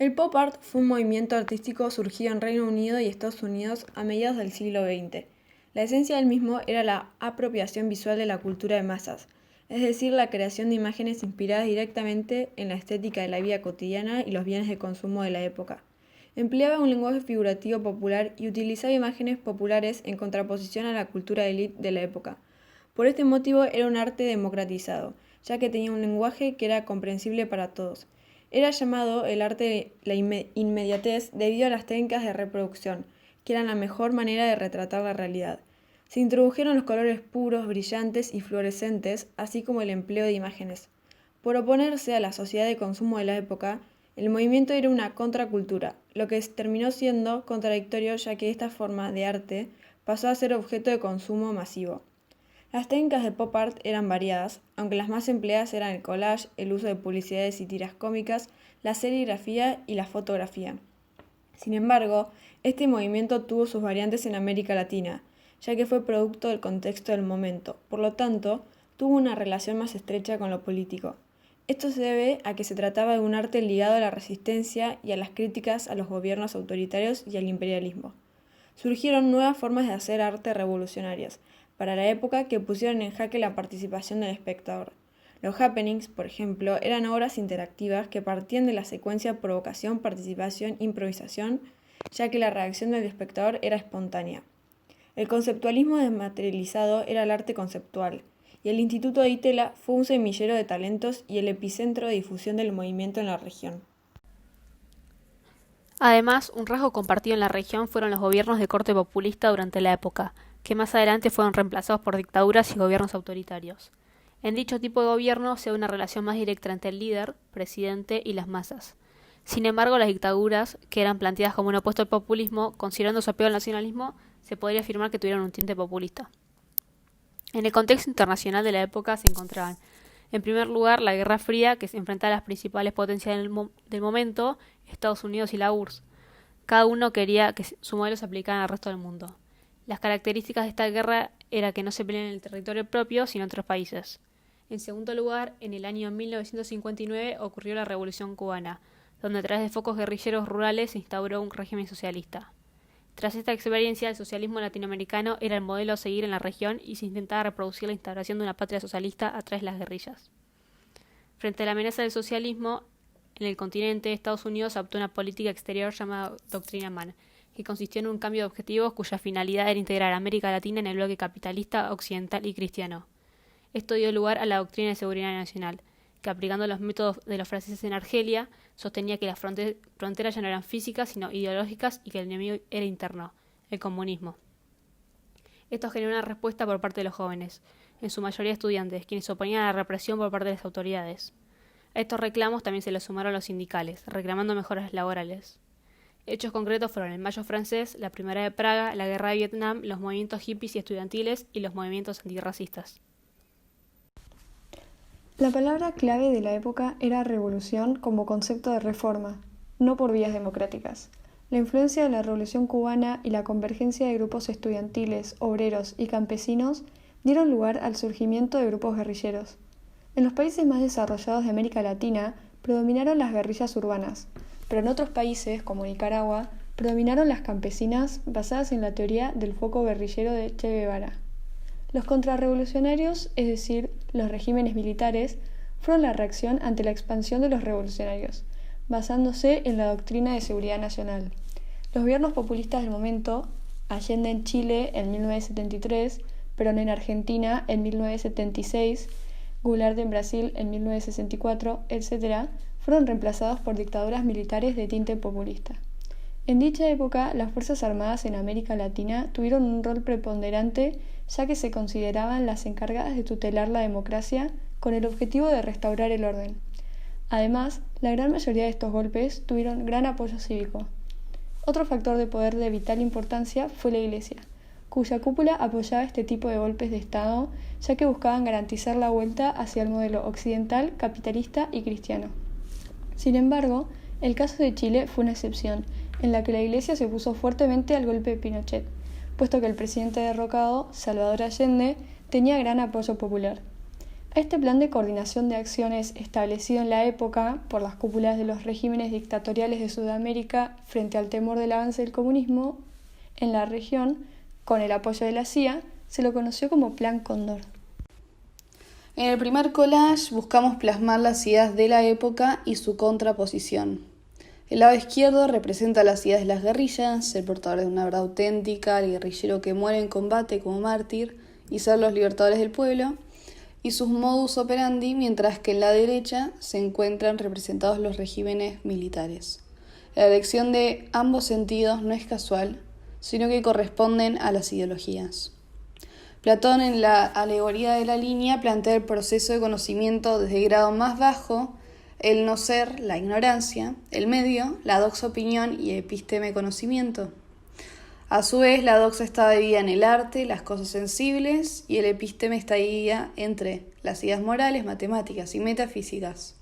El pop art fue un movimiento artístico surgido en Reino Unido y Estados Unidos a mediados del siglo XX. La esencia del mismo era la apropiación visual de la cultura de masas, es decir, la creación de imágenes inspiradas directamente en la estética de la vida cotidiana y los bienes de consumo de la época. Empleaba un lenguaje figurativo popular y utilizaba imágenes populares en contraposición a la cultura élite de la época. Por este motivo era un arte democratizado, ya que tenía un lenguaje que era comprensible para todos. Era llamado el arte de la inmediatez debido a las técnicas de reproducción, que eran la mejor manera de retratar la realidad. Se introdujeron los colores puros, brillantes y fluorescentes, así como el empleo de imágenes. Por oponerse a la sociedad de consumo de la época, el movimiento era una contracultura, lo que terminó siendo contradictorio ya que esta forma de arte pasó a ser objeto de consumo masivo. Las técnicas de pop art eran variadas, aunque las más empleadas eran el collage, el uso de publicidades y tiras cómicas, la serigrafía y la fotografía. Sin embargo, este movimiento tuvo sus variantes en América Latina, ya que fue producto del contexto del momento, por lo tanto, tuvo una relación más estrecha con lo político. Esto se debe a que se trataba de un arte ligado a la resistencia y a las críticas a los gobiernos autoritarios y al imperialismo. Surgieron nuevas formas de hacer arte revolucionarias para la época que pusieron en jaque la participación del espectador. Los happenings, por ejemplo, eran obras interactivas que partían de la secuencia provocación, participación, improvisación, ya que la reacción del espectador era espontánea. El conceptualismo desmaterializado era el arte conceptual, y el Instituto de Itela fue un semillero de talentos y el epicentro de difusión del movimiento en la región. Además, un rasgo compartido en la región fueron los gobiernos de corte populista durante la época, que más adelante fueron reemplazados por dictaduras y gobiernos autoritarios. En dicho tipo de gobierno se da una relación más directa entre el líder, presidente y las masas. Sin embargo, las dictaduras, que eran planteadas como un opuesto al populismo, considerando su apego al nacionalismo, se podría afirmar que tuvieron un tinte populista. En el contexto internacional de la época se encontraban, en primer lugar, la Guerra Fría, que se enfrentaba a las principales potencias del momento, Estados Unidos y la URSS. Cada uno quería que su modelo se aplicara al resto del mundo. Las características de esta guerra era que no se peleaban en el territorio propio, sino en otros países. En segundo lugar, en el año 1959 ocurrió la Revolución Cubana, donde a través de focos guerrilleros rurales se instauró un régimen socialista. Tras esta experiencia, el socialismo latinoamericano era el modelo a seguir en la región y se intentaba reproducir la instauración de una patria socialista a través de las guerrillas. Frente a la amenaza del socialismo, en el continente, Estados Unidos adoptó una política exterior llamada Doctrina Mann, que consistió en un cambio de objetivos cuya finalidad era integrar a América Latina en el bloque capitalista, occidental y cristiano. Esto dio lugar a la Doctrina de Seguridad Nacional, que aplicando los métodos de los franceses en Argelia, sostenía que las fronteras ya no eran físicas, sino ideológicas y que el enemigo era interno, el comunismo. Esto generó una respuesta por parte de los jóvenes, en su mayoría estudiantes, quienes se oponían a la represión por parte de las autoridades. A estos reclamos también se les sumaron los sindicales, reclamando mejoras laborales. Hechos concretos fueron el Mayo francés, la Primavera de Praga, la Guerra de Vietnam, los movimientos hippies y estudiantiles y los movimientos antirracistas. La palabra clave de la época era revolución como concepto de reforma, no por vías democráticas. La influencia de la Revolución cubana y la convergencia de grupos estudiantiles, obreros y campesinos dieron lugar al surgimiento de grupos guerrilleros. En los países más desarrollados de América Latina predominaron las guerrillas urbanas, pero en otros países, como Nicaragua, predominaron las campesinas basadas en la teoría del foco guerrillero de Che Guevara. Los contrarrevolucionarios, es decir, los regímenes militares, fueron la reacción ante la expansión de los revolucionarios, basándose en la doctrina de seguridad nacional. Los gobiernos populistas del momento, Allende en Chile en 1973, Perón en Argentina en 1976, Goulart en Brasil en 1964, etc., fueron reemplazados por dictaduras militares de tinte populista. En dicha época, las Fuerzas Armadas en América Latina tuvieron un rol preponderante, ya que se consideraban las encargadas de tutelar la democracia con el objetivo de restaurar el orden. Además, la gran mayoría de estos golpes tuvieron gran apoyo cívico. Otro factor de poder de vital importancia fue la Iglesia, cuya cúpula apoyaba este tipo de golpes de Estado, ya que buscaban garantizar la vuelta hacia el modelo occidental, capitalista y cristiano. Sin embargo, el caso de Chile fue una excepción, en la que la Iglesia se opuso fuertemente al golpe de Pinochet, puesto que el presidente derrocado, Salvador Allende, tenía gran apoyo popular. A este plan de coordinación de acciones establecido en la época por las cúpulas de los regímenes dictatoriales de Sudamérica frente al temor del avance del comunismo en la región, con el apoyo de la CIA, se lo conoció como Plan Cóndor. En el primer collage buscamos plasmar las ideas de la época y su contraposición. El lado izquierdo representa las ideas de las guerrillas, el portador de una verdad auténtica, el guerrillero que muere en combate como mártir y ser los libertadores del pueblo, y sus modus operandi, mientras que en la derecha se encuentran representados los regímenes militares. La elección de ambos sentidos no es casual, sino que corresponden a las ideologías. Platón, en la alegoría de la línea, plantea el proceso de conocimiento desde el grado más bajo, el no ser, la ignorancia, el medio, la doxa opinión y episteme conocimiento. A su vez, la doxa está dividida en el arte, las cosas sensibles, y el episteme está dividida entre las ideas morales, matemáticas y metafísicas.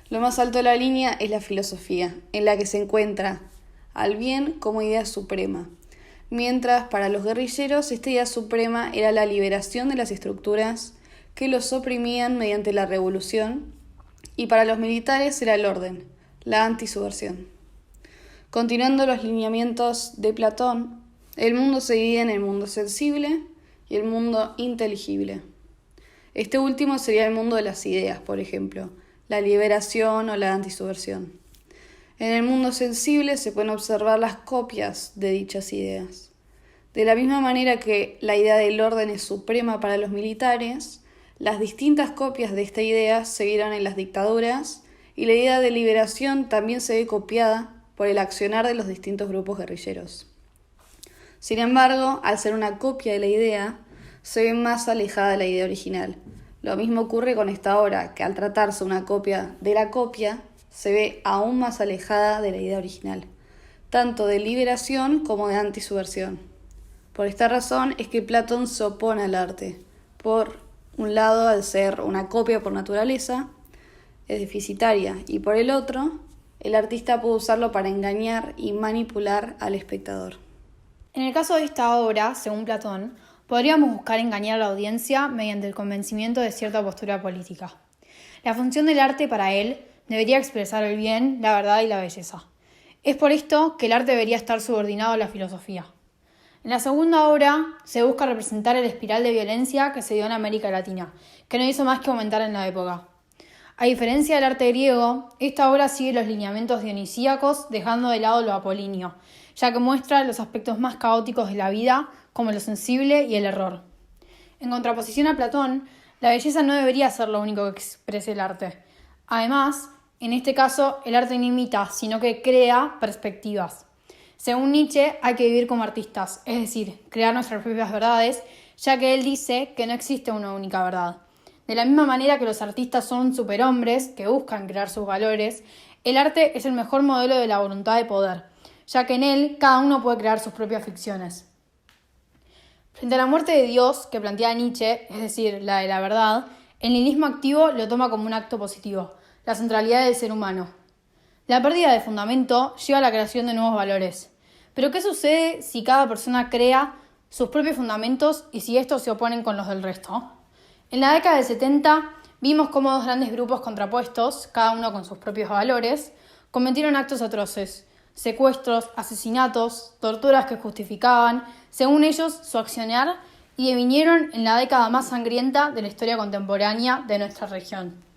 Lo más alto de la línea es la filosofía, en la que se encuentra al bien como idea suprema, mientras para los guerrilleros esta idea suprema era la liberación de las estructuras que los oprimían mediante la revolución, y para los militares era el orden, la antisubversión. Continuando los lineamientos de Platón, el mundo se divide en el mundo sensible y el mundo inteligible. Este último sería el mundo de las ideas, por ejemplo, la liberación o la antisubversión. En el mundo sensible se pueden observar las copias de dichas ideas. De la misma manera que la idea del orden es suprema para los militares, las distintas copias de esta idea se vieron en las dictaduras y la idea de liberación también se ve copiada por el accionar de los distintos grupos guerrilleros. Sin embargo, al ser una copia de la idea, se ve más alejada de la idea original. Lo mismo ocurre con esta obra, que al tratarse una copia de la copia, se ve aún más alejada de la idea original, tanto de liberación como de antisubversión. Por esta razón es que Platón se opone al arte. Por un lado, al ser una copia por naturaleza, es deficitaria, y por el otro, el artista puede usarlo para engañar y manipular al espectador. En el caso de esta obra, según Platón, podríamos buscar engañar a la audiencia mediante el convencimiento de cierta postura política. La función del arte para él debería expresar el bien, la verdad y la belleza. Es por esto que el arte debería estar subordinado a la filosofía. En la segunda obra se busca representar el espiral de violencia que se dio en América Latina, que no hizo más que aumentar en la época. A diferencia del arte griego, esta obra sigue los lineamientos dionisíacos, dejando de lado lo apolíneo, ya que muestra los aspectos más caóticos de la vida, como lo sensible y el error. En contraposición a Platón, la belleza no debería ser lo único que exprese el arte. Además, en este caso, el arte no imita, sino que crea perspectivas. Según Nietzsche, hay que vivir como artistas, es decir, crear nuestras propias verdades, ya que él dice que no existe una única verdad. De la misma manera que los artistas son superhombres que buscan crear sus valores, el arte es el mejor modelo de la voluntad de poder, ya que en él cada uno puede crear sus propias ficciones. Frente a la muerte de Dios que plantea Nietzsche, es decir, la de la verdad, el nihilismo activo lo toma como un acto positivo, la centralidad del ser humano. La pérdida de fundamento lleva a la creación de nuevos valores. Pero ¿qué sucede si cada persona crea sus propios fundamentos y si estos se oponen con los del resto? En la década del 70 vimos cómo dos grandes grupos contrapuestos, cada uno con sus propios valores, cometieron actos atroces, secuestros, asesinatos, torturas que justificaban, según ellos, su accionar y devinieron en la década más sangrienta de la historia contemporánea de nuestra región.